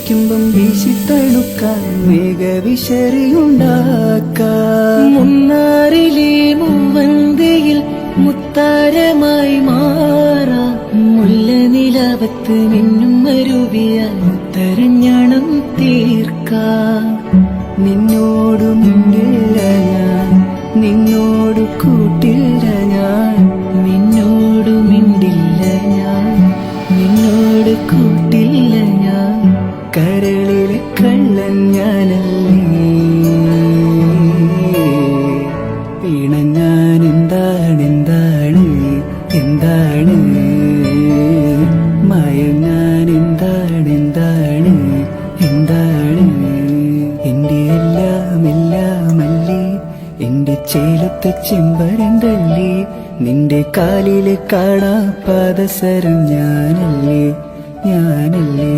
കൊതിക്കുമ്പം വീശിത്തണുക്കാൻ മേഘവിശറിയുണ്ടാക്കാം. മുന്നാറിലെ മൂവന്തിയിൽ മുത്താരമായി മാറാം. മുല്ല നിലാവത്ത് മിന്നും മരുവിയാൽ മുത്തരഞ്ഞണം തീർക്കാം. നിന്നോടു മിണ്ടില്ല ഞാൻ, നിന്നോടു കൂട്ടില്ല ഞാൻ, നിന്നോടു മിണ്ടില്ല ഞാൻ, നിന്നോട് കൂട്ടില്ല ഞാൻ. കരളിലെ കള്ളൻ ഞാനല്ലേ, പിണഞ്ഞാൻ എന്താണ് എന്താണ് എന്താണ്, മയങ്ങാൻ എന്താണ് എന്താണ് എന്താണ്. എന്റെ എല്ലാം എല്ലാമല്ലേ, എന്റെ ചേലത്തെ ചെമ്പരന്തല്ലേ, നിന്റെ കാലിലെ കാണാ പാദസരം ഞാനല്ലേ ഞാനല്ലേ.